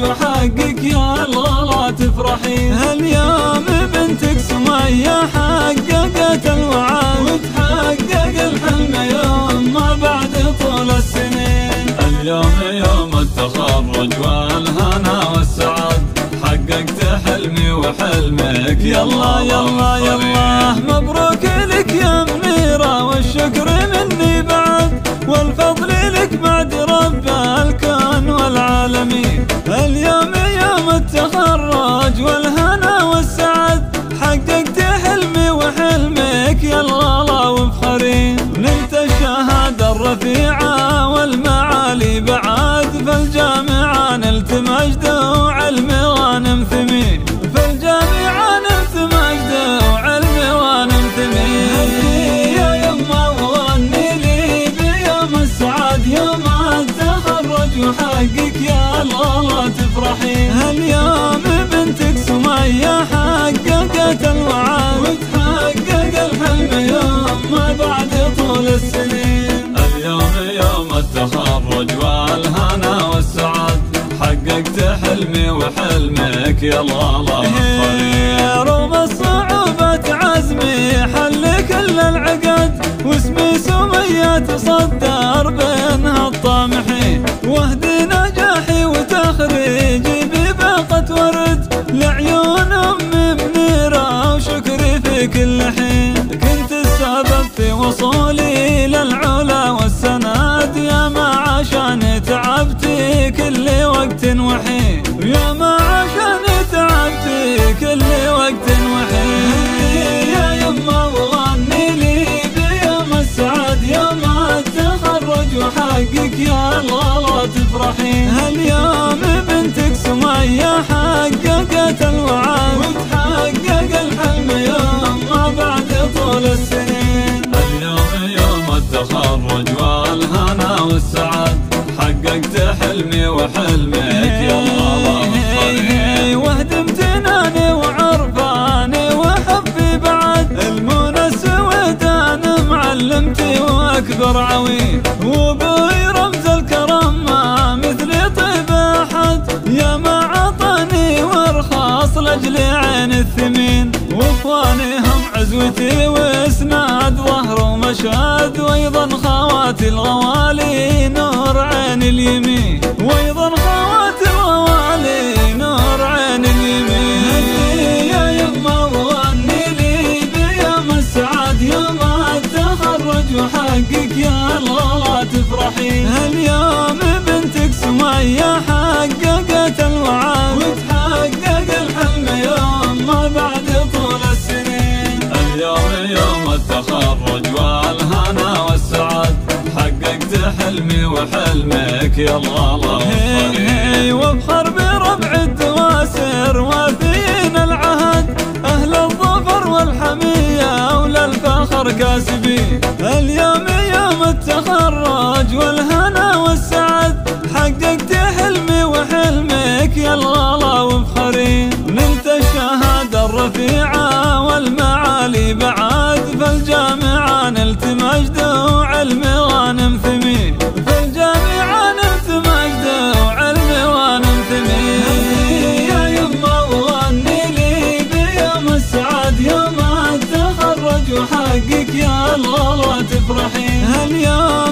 وحقك يا الغلا تفرحين. هاليوم بنتك سمية حققت الوعد وتحقق الحلم يوم ما بعد طول السنين. اليوم يوم التخرج والهنا والسعد، حققت حلمي وحلمك يلا يلا يلا مبروك لك يا منيرة، والشكر مني بعد والفضل لك بعد رب الكون والعالمين. اليوم يوم التخرج والهنا والسعد، حققت حلمي وحلمك يا الغلا وبخرين. نلت الشهادة الرفيعة والمعالي بعد، فالجامعة نلت مجد وعلم غانم ثمين. فالجامعة نلت مجد وعلم غانم ثمين. يا يما وغني لي بيوم السعد يوم التخرج وحقك يا الغلا تفرحين. هاليوم بنتك سمية حققت الوعد وتحقق الحلم يوم ما بعد طول السنين. اليوم يوم التخرج والهنا والسعد، حققت حلمي وحلمك يا الغلا رغم الصعوبة عزمي حل كل العقد، واسمي سمية تصدر بينها الطامحين. واهدي نجاحي وتخريجي بباقة ورد لعيون أمي منيرة وشكري في كل حين. كنت السبب في وصولي للعلا والسناد، يا ما عشان تعبتي كل وقت وحين. يا ما عشان تعبتي كل وقت وحين. يا يما وغني لي بيوم السعد يوم التخرج وحقك يا الغلا تفرحين. هاليوم بنتك سمية حققت الوعد وتحقق الحلم يوم ما بعد طول السنين. اليوم يوم التخرج والهنا والسعد، حققت حلمي وحلمك يا الغلا تفرحين. وهد امتناني وعرفاني وحبي بعد، المنى السويدان معلمتي واكبر عوين. وبي رمز الكرم ما مثلي طيب احد، يا ما عطاني وارخاص لاجل عين الثمين. واخواني هم عزوتي واسناد ظهر ومشهد، وايضا خواتي الغوالي نور عين اليمين. وايضا خواتي الغوالي نور عين اليمين. يا يما وغني لي بيوم السعد يوم التخرج وحقك يا الغلا تفرحين. هاليوم بنتك سمية حققت الوعد وتحقق الحلم يوم ما بعد طول السنين. اليوم يوم التخرج والهنا والسعد، حققت حلمي وحلمك يا الغلا تفرحين. وبخر بربع الدواسر وافين العهد، أهل الظفر والحمية وللفخر كاسبين. اليوم يوم التخرج والهنا والسعد، حققت حلمي وحلمك يا الغلا وبخرين. نلت الشهادة الرفيعة والمعالي بعد، فالجامعة نلت مجد وعلم غانم ثمين. فالجامعة نلت مجد وعلم غانم ثمين. يا يما وغني لي بيوم السعد يوم التخرج وحقك يا الغلا تفرحين. هاليوم